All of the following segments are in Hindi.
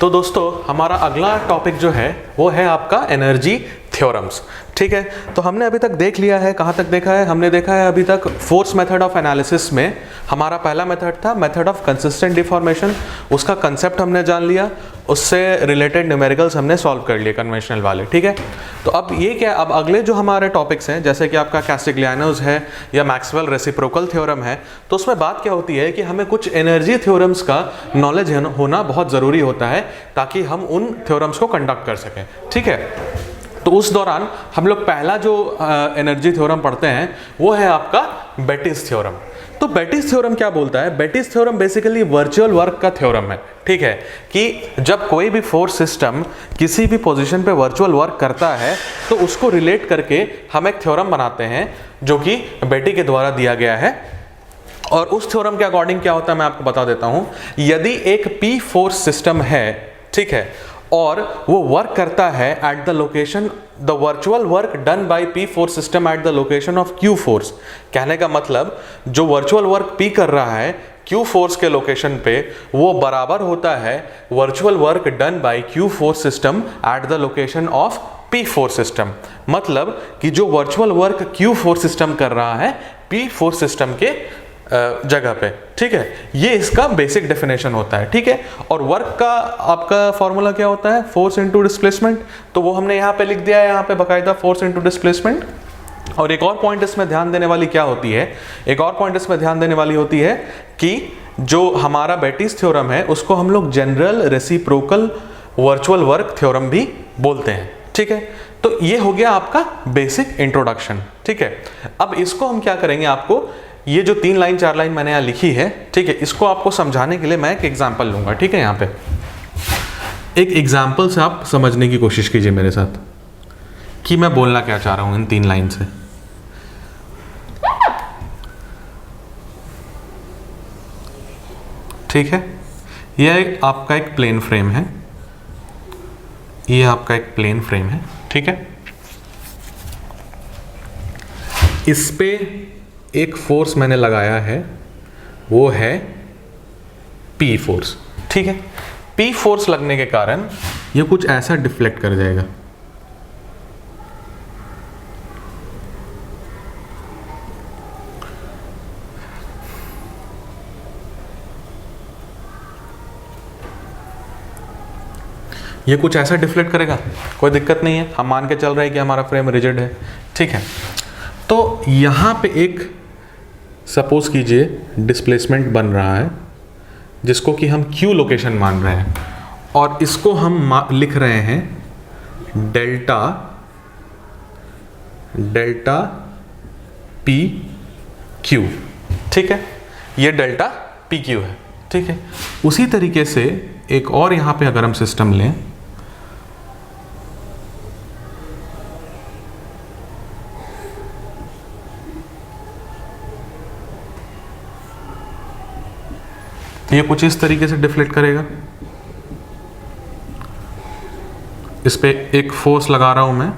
तो दोस्तों हमारा अगला टॉपिक जो है वो है आपका एनर्जी थ्योरम्स। ठीक है, तो हमने अभी तक देख लिया है, कहाँ तक देखा है, हमने देखा है अभी तक फोर्स मेथड ऑफ एनालिसिस में हमारा पहला मेथड था मेथड ऑफ कंसिस्टेंट डिफॉर्मेशन। उसका कंसेप्ट हमने जान लिया, उससे रिलेटेड न्यूमेरिकल्स हमने सॉल्व कर लिए कन्वेंशनल वाले। ठीक है, तो अब ये क्या, अब अगले जो हमारे टॉपिक्स हैं जैसे कि आपका कैस्टिग्लियानोस है या मैक्सवेल रेसिप्रोकल थ्योरम है, तो उसमें बात क्या होती है कि हमें कुछ एनर्जी थ्योरम्स का नॉलेज होना बहुत ज़रूरी होता है ताकि हम उन थ्योरम्स को कंडक्ट कर सकें। ठीक है, तो उस दौरान हम लोग पहला जो एनर्जी थ्योरम पढ़ते हैं वो है आपका बेटिस थ्योरम। तो बेटिस थ्योरम क्या बोलता है? Betis theorem basically virtual work का थ्योरम है। ठीक है, कि जब कोई भी फोर्स सिस्टम किसी भी पोजीशन पे वर्चुअल वर्क करता है तो उसको रिलेट करके हम एक थ्योरम बनाते हैं जो कि बेटी के द्वारा दिया गया है। और उस थ्योरम के अकॉर्डिंग क्या होता है मैं आपको बता देता हूं। यदि एक पी फोर्स सिस्टम है, ठीक है, और वो वर्क करता है eight the location, the virtual work done by P force system at the location of Q force. कहने का मतलब जो वर्चुअल वर्क पी कर रहा है क्यू फोर्स के लोकेशन पे वो बराबर होता है virtual work done by Q force system at the location of P force system. मतलब कि जो virtual work Q force system कर रहा है पी फोर्स सिस्टम के जगह पे। ठीक है, ये इसका बेसिक डेफिनेशन होता है। ठीक है, और वर्क का आपका फॉर्मूला क्या होता है? Force into displacement. तो वो हमने यहाँ पे लिख दिया है, यहाँ पे बकायदा फोर्स इनटू डिस्प्लेसमेंट। और एक और पॉइंट इसमें ध्यान देने वाली क्या होती है, एक और पॉइंट इसमें ध्यान देने वाली होती है कि जो हमारा बेटिस थ्योरम है उसको हम लोग general reciprocal virtual work theorem भी बोलते हैं। ठीक है, तो ये हो गया आपका बेसिक इंट्रोडक्शन। ठीक है, अब इसको हम क्या करेंगे, आपको ये जो 3 लाइन 4 लाइन मैंने यहाँ लिखी है, ठीक है, इसको आपको समझाने के लिए मैं एक एग्जाम्पल लूंगा। ठीक है, यहाँ पे एक एग्जाम्पल से आप समझने की कोशिश कीजिए मेरे साथ कि मैं बोलना क्या चाह रहा हूं इन 3 लाइन से। ठीक है, यह आपका एक प्लेन फ्रेम है, ये आपका एक प्लेन फ्रेम है। ठीक है, इस पे एक फोर्स मैंने लगाया है, वो है पी फोर्स। ठीक है, पी फोर्स लगने के कारण ये कुछ ऐसा डिफ्लेक्ट कर जाएगा। ये कुछ ऐसा डिफ्लेक्ट करेगा, कोई दिक्कत नहीं है, हम मान के चल रहे हैं कि हमारा फ्रेम रिजिड है। ठीक है, तो यहाँ पे एक सपोज कीजिए डिस्प्लेसमेंट बन रहा है जिसको कि हम क्यू लोकेशन मान रहे हैं, और इसको हम लिख रहे हैं डेल्टा डेल्टा पी क्यू। ठीक है, ये डेल्टा पी क्यू है। ठीक है, उसी तरीके से एक और यहाँ पे अगर हम सिस्टम लें, ये कुछ इस तरीके से डिफ्लेक्ट करेगा। इस पे एक फोर्स लगा रहा हूं मैं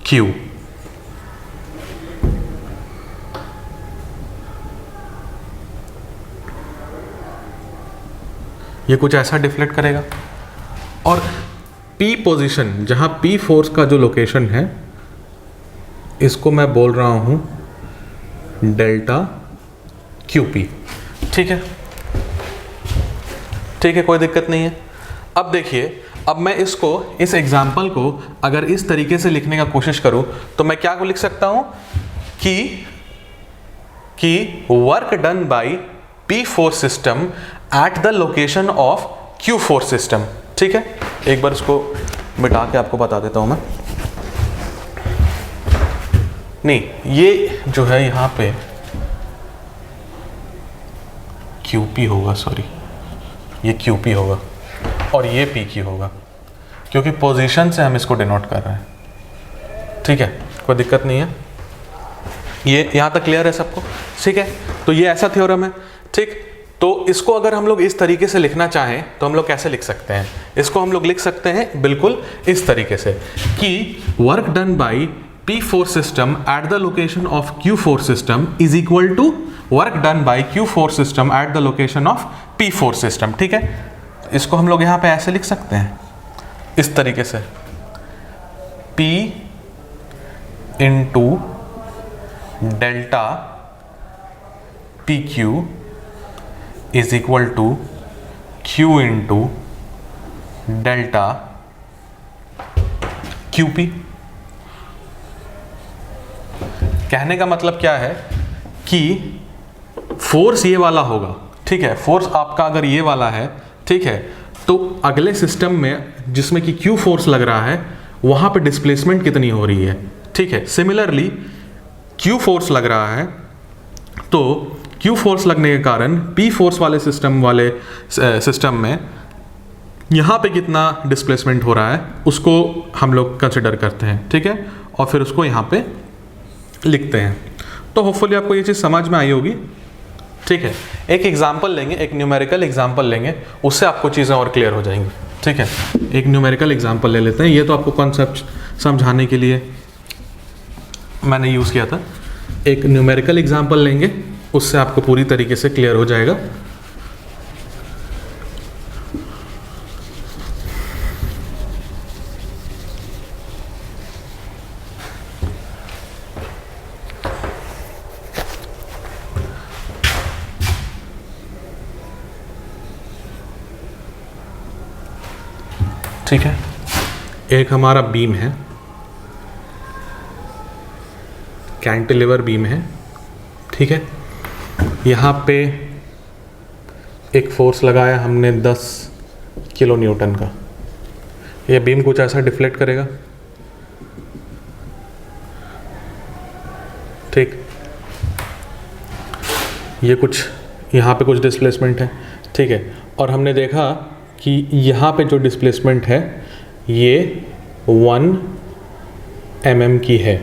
Q, ये कुछ ऐसा डिफ्लेक्ट करेगा। और P पोजीशन, जहां P फोर्स का जो लोकेशन है, इसको मैं बोल रहा हूं डेल्टा QP। ठीक है, ठीक है, कोई दिक्कत नहीं है। अब देखिए, अब मैं इसको, इस एग्जाम्पल को अगर इस तरीके से लिखने का कोशिश करूं तो मैं क्या को लिख सकता हूं कि work done by P force system at the location of Q force system. ठीक है, एक बार इसको मिटा के आपको बता देता हूं मैं। नहीं, ये जो है यहाँ पे QP होगा, सॉरी, ये QP होगा और ये PQ होगा, क्योंकि पोजीशन से हम इसको डिनोट कर रहे हैं। ठीक है, कोई दिक्कत नहीं है, ये यहाँ तक क्लियर है सबको? ठीक है, तो ये ऐसा थ्योरम है। ठीक, तो इसको अगर हम लोग इस तरीके से लिखना चाहें तो हम लोग कैसे लिख सकते हैं? इसको हम लोग लिख सकते हैं बिल्कुल इस तरीके से कि work done by P force system at the location of Q force system is equal to work done by Q force system at the location of P force system. ठीक है, इसको हम लोग यहाँ पे ऐसे लिख सकते हैं इस तरीके से, P into delta P Q is equal to Q into delta Q P. कहने का मतलब क्या है कि फोर्स ये वाला होगा, ठीक है, फोर्स आपका अगर ये वाला है, ठीक है, तो अगले सिस्टम में जिसमें कि Q फोर्स लग रहा है वहाँ पे डिस्प्लेसमेंट कितनी हो रही है, ठीक है। सिमिलरली Q फोर्स लग रहा है, तो Q फोर्स लगने के कारण P फोर्स वाले सिस्टम में यहाँ पे कितना डिस्प्लेसमेंट हो रहा है उसको हम लोग कंसिडर करते हैं, ठीक है, और फिर उसको यहाँ पे लिखते हैं। तो होपफुली आपको ये चीज़ समझ में आई होगी, ठीक है। एक एग्जांपल लेंगे, एक न्यूमेरिकल एग्जांपल लेंगे, उससे आपको चीज़ें और क्लियर हो जाएंगी, ठीक है। एक न्यूमेरिकल एग्जांपल ले लेते हैं, ये तो आपको कॉन्सेप्ट समझाने के लिए मैंने यूज़ किया था। एक न्यूमेरिकल एग्जांपल लेंगे, उससे आपको पूरी तरीके से क्लियर हो जाएगा। ठीक है, एक हमारा बीम है, कैंटिलीवर बीम है, ठीक है। यहाँ पे एक फोर्स लगाया हमने 10 किलो न्यूटन का। यह बीम कुछ ऐसा डिफ्लेक्ट करेगा, ठीक। ये कुछ यहाँ पे कुछ डिस्प्लेसमेंट है, ठीक है, और हमने देखा कि यहाँ पे जो डिस्प्लेसमेंट है ये 1 mm की है,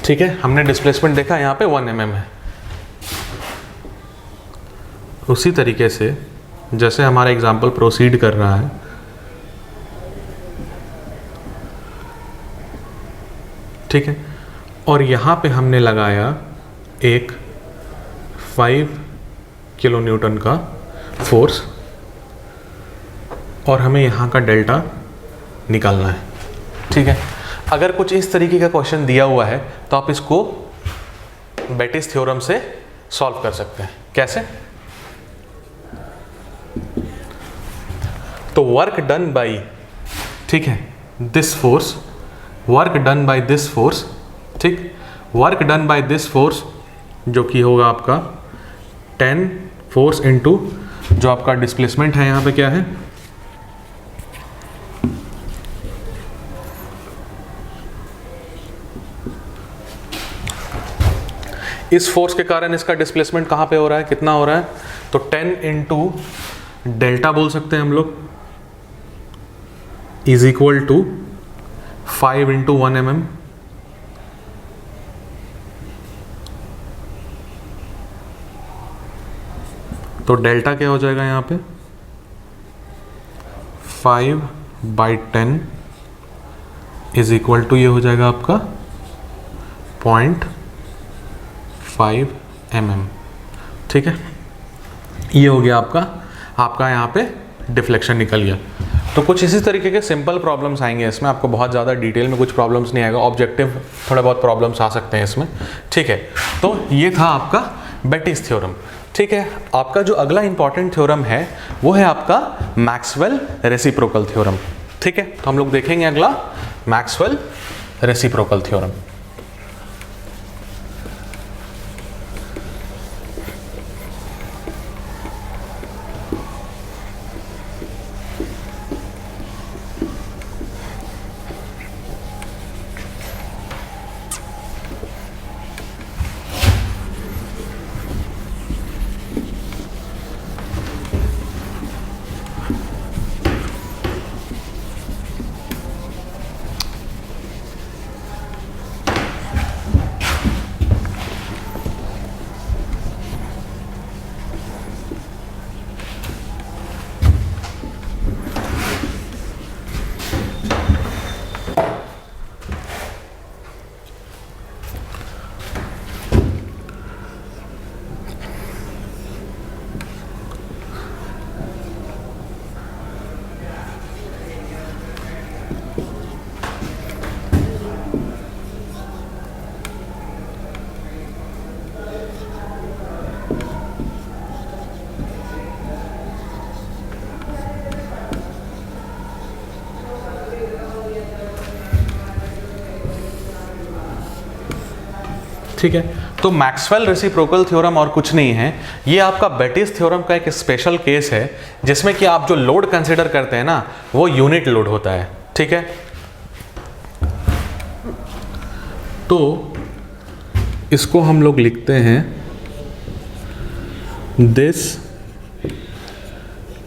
ठीक है। हमने डिस्प्लेसमेंट देखा यहाँ पे 1 mm है। उसी तरीके से जैसे हमारा एग्जाम्पल प्रोसीड कर रहा है, ठीक है, और यहाँ पे हमने लगाया एक 5 किलो न्यूटन का फोर्स, और हमें यहाँ का डेल्टा निकालना है, ठीक है। अगर कुछ इस तरीके का क्वेश्चन दिया हुआ है तो आप इसको बेटिस थ्योरम से सॉल्व कर सकते हैं। कैसे? तो वर्क डन बाई, ठीक है, this force, work done by this force, ठीक, work done by this force जो कि होगा आपका 10 फोर्स इनटू जो आपका डिस्प्लेसमेंट है यहाँ पे क्या है, इस फोर्स के कारण इसका डिस्प्लेसमेंट कहाँ पे हो रहा है, कितना हो रहा है, तो 10 इंटू डेल्टा बोल सकते हैं हम लोग, is equal to 5 into 1 mm, तो डेल्टा क्या हो जाएगा यहाँ पे 5/10 इज इक्वल टू ये हो जाएगा आपका 0.5 mm, ठीक है। ये हो गया आपका यहाँ पे डिफ्लेक्शन निकल गया। तो कुछ इसी तरीके के सिंपल प्रॉब्लम्स आएंगे इसमें, आपको बहुत ज़्यादा डिटेल में कुछ प्रॉब्लम्स नहीं आएगा, ऑब्जेक्टिव थोड़े बहुत प्रॉब्लम्स आ सकते हैं इसमें, ठीक है। तो ये था आपका बेटिस थ्योरम, ठीक है। आपका जो अगला इंपॉर्टेंट थ्योरम है वो है आपका मैक्सवेल रेसिप्रोकल थ्योरम, ठीक है। तो हम लोग देखेंगे अगला मैक्सवेल रेसिप्रोकल थ्योरम। ठीक है, तो मैक्सवेल रेसिप्रोकल थ्योरम और कुछ नहीं है, ये आपका बेटिस थ्योरम का एक स्पेशल केस है जिसमें कि आप जो लोड कंसीडर करते हैं ना वो यूनिट लोड होता है। ठीक है, तो इसको हम लोग लिखते हैं this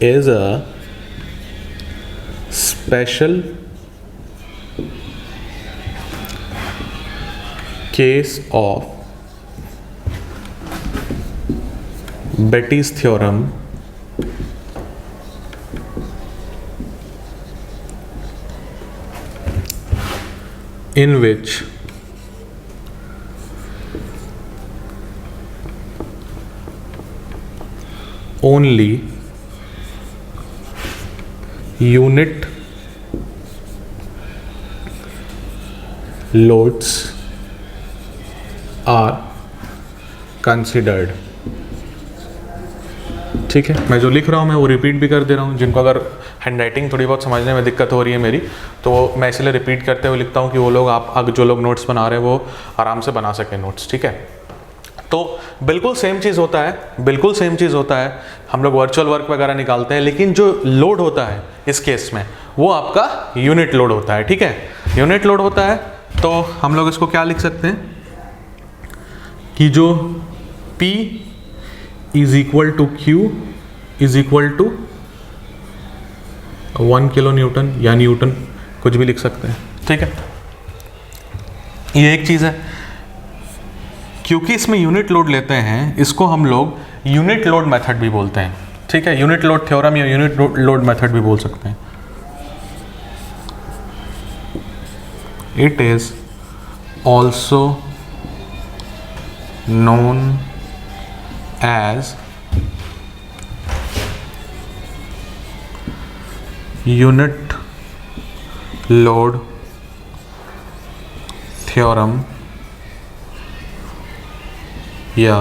is a special case of Betty's theorem in which only unit loads are considered। ठीक है, मैं जो लिख रहा हूँ मैं वो रिपीट भी कर दे रहा हूँ, जिनको अगर हैंडराइटिंग थोड़ी बहुत समझने में दिक्कत हो रही है मेरी, तो मैं इसलिए रिपीट करते हुए लिखता हूँ कि वो लोग आप जो लोग नोट्स बना रहे हैं वो आराम से बना सकें नोट्स। ठीक है, तो बिल्कुल सेम चीज़ होता है, बिल्कुल सेम चीज़ होता है, हम लोग वर्चुअल वर्क वगैरह निकालते हैं, लेकिन जो लोड होता है इस केस में वो आपका यूनिट लोड होता है। ठीक है, यूनिट लोड होता है, तो हम लोग इसको क्या लिख सकते हैं कि जो P is equal to Q is equal to 1 kilo newton या न्यूटन, कुछ भी लिख सकते हैं। ठीक है, ये एक चीज़ है, क्योंकि इसमें यूनिट लोड लेते हैं इसको हम लोग यूनिट लोड मेथड भी बोलते हैं। ठीक है, यूनिट लोड थ्योरम या यूनिट लोड मेथड भी बोल सकते हैं। It is also known as unit load theorem या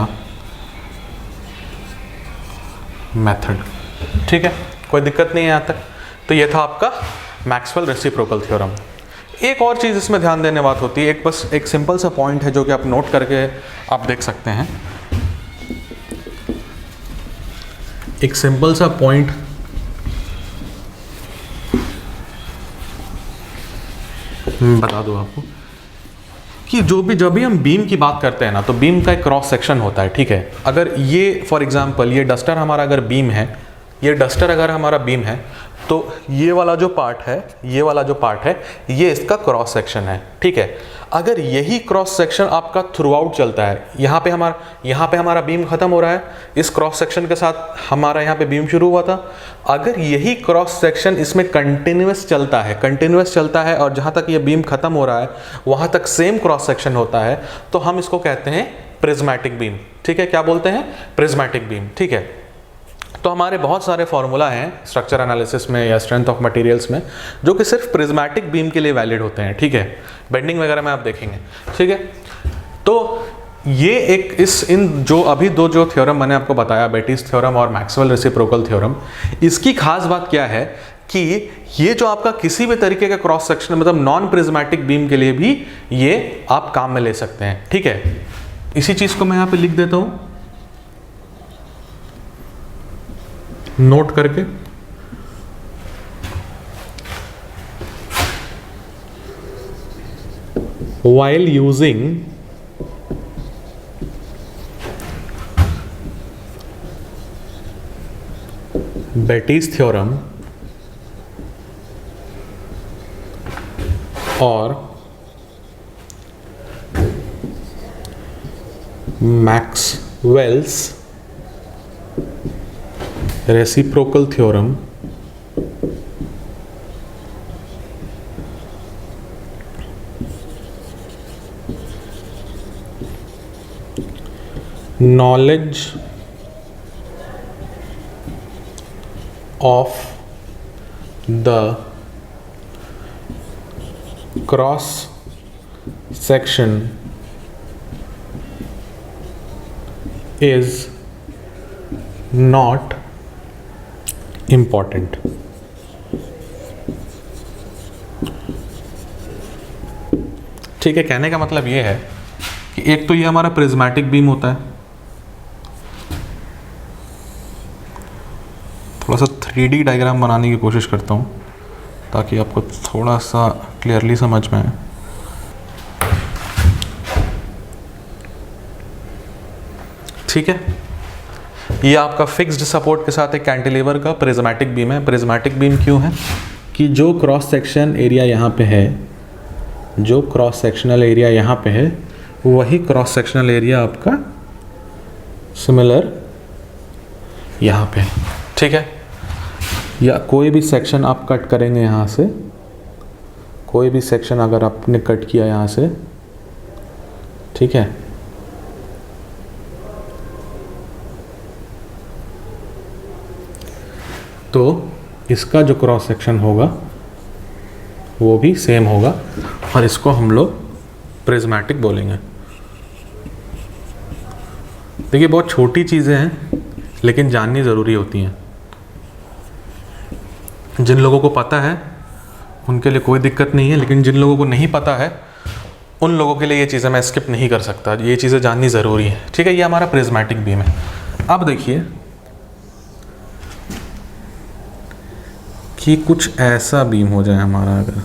मेथड। ठीक है, कोई दिक्कत नहीं है यहाँ तक। तो ये था आपका मैक्सवेल रेसिप्रोकल थ्योरम। एक और चीज़ इसमें ध्यान देने बात होती है, एक बस एक सिंपल सा पॉइंट है जो कि आप नोट करके आप देख सकते हैं। एक सिंपल सा पॉइंट बता दूं आपको कि जब भी हम बीम की बात करते हैं ना, तो बीम का एक क्रॉस सेक्शन होता है। ठीक है, अगर ये फॉर एग्जांपल ये डस्टर हमारा अगर बीम है, ये डस्टर अगर हमारा बीम है, तो ये वाला जो पार्ट है, ये वाला जो पार्ट है, ये इसका क्रॉस सेक्शन है। ठीक है, अगर यही क्रॉस सेक्शन आपका थ्रू आउट चलता है, यहाँ पे हमारा बीम खत्म हो रहा है, इस क्रॉस सेक्शन के साथ हमारा यहाँ पे बीम शुरू हुआ था, अगर यही क्रॉस सेक्शन इसमें कंटिन्यूअस चलता है और जहाँ तक ये बीम खत्म हो रहा है वहाँ तक सेम क्रॉस सेक्शन होता है, तो हम इसको कहते हैं प्रिज्मेटिक बीम। ठीक है, क्या बोलते हैं? Prismatic beam. ठीक है, तो हमारे बहुत सारे फॉर्मूला हैं स्ट्रक्चर एनालिसिस में या स्ट्रेंथ ऑफ मटेरियल्स में जो कि सिर्फ प्रिज्मेटिक बीम के लिए वैलिड होते हैं। ठीक है, बेंडिंग वगैरह में आप देखेंगे। ठीक है, तो ये इन जो अभी दो जो थ्योरम मैंने आपको बताया, बेटिस थ्योरम और मैक्सवेल रेसिप्रोकल थ्योरम, इसकी खास बात क्या है कि ये जो आपका किसी भी तरीके का क्रॉस सेक्शन मतलब नॉन प्रिज्मेटिक बीम के लिए भी ये आप काम में ले सकते हैं। ठीक है, इसी चीज को मैं यहाँ पे लिख देता हूँ नोट करके। While using Betty's theorem और Maxwell's reciprocal theorem, knowledge of the cross section is not important. ठीक है, कहने का मतलब ये है कि एक तो ये हमारा प्रिज्मेटिक बीम होता है, थोड़ा सा 3D डायग्राम बनाने की कोशिश करता हूँ ताकि आपको थोड़ा सा क्लियरली समझ में आए। ठीक है, ये आपका फिक्स्ड सपोर्ट के साथ एक कैंटिलीवर का प्रिज्मेटिक बीम है। प्रिज्मेटिक बीम क्यों है कि जो क्रॉस सेक्शन एरिया यहाँ पे है, जो क्रॉस सेक्शनल एरिया यहाँ पे है, वही क्रॉस सेक्शनल एरिया आपका सिमिलर यहाँ पे है। ठीक है, या कोई भी सेक्शन आप कट करेंगे यहाँ से, कोई भी सेक्शन अगर आपने कट किया यहाँ से, ठीक है, तो इसका जो क्रॉस सेक्शन होगा वो भी सेम होगा और इसको हम लोग प्रिज्मेटिक बोलेंगे। देखिए, बहुत छोटी चीज़ें हैं लेकिन जाननी ज़रूरी होती हैं। जिन लोगों को पता है उनके लिए कोई दिक्कत नहीं है, लेकिन जिन लोगों को नहीं पता है उन लोगों के लिए ये चीज़ें मैं स्किप नहीं कर सकता, ये चीज़ें जाननी ज़रूरी है। ठीक है, ये हमारा प्रिज्मेटिक बीम है। अब देखिए कि कुछ ऐसा बीम हो जाए हमारा, अगर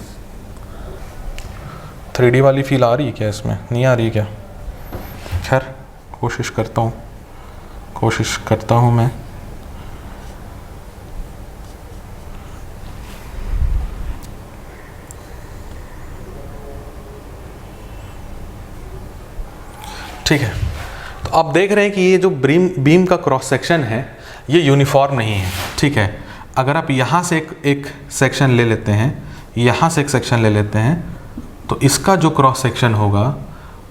3D वाली फील आ रही है क्या इसमें? नहीं आ रही है क्या? खैर, कोशिश करता हूँ मैं। ठीक है, तो आप देख रहे हैं कि ये जो बीम का क्रॉस सेक्शन है ये यूनिफॉर्म नहीं है। ठीक है, अगर आप यहाँ से एक सेक्शन ले लेते हैं, यहाँ से एक सेक्शन ले लेते हैं, तो इसका जो क्रॉस सेक्शन होगा,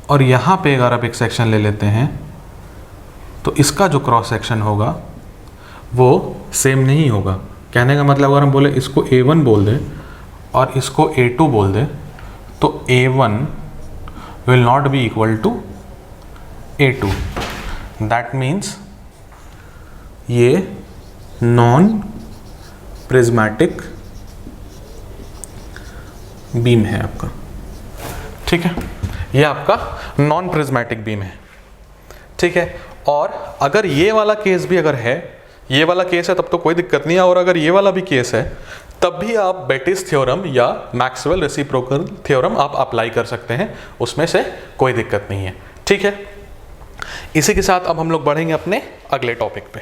और यहाँ पे अगर आप एक सेक्शन ले लेते हैं तो इसका जो क्रॉस सेक्शन होगा वो सेम नहीं होगा। कहने का मतलब अगर हम बोले इसको A1 बोल दें और इसको A2 बोल दें, तो A1 will not be equal to A2। That means ये नॉन प्रिज्मेटिक बीम है आपका। ठीक है, ये आपका नॉन प्रिज्मेटिक बीम है। ठीक है, और अगर ये वाला केस भी अगर है, ये वाला केस है, तब तो कोई दिक्कत नहीं है, और अगर ये वाला भी केस है तब भी आप बेटिस थ्योरम या मैक्सवेल रेसिप्रोकल थ्योरम आप अप्लाई कर सकते हैं, उसमें से कोई दिक्कत नहीं है। ठीक है, इसी के साथ अब हम लोग बढ़ेंगे अपने अगले टॉपिक पे।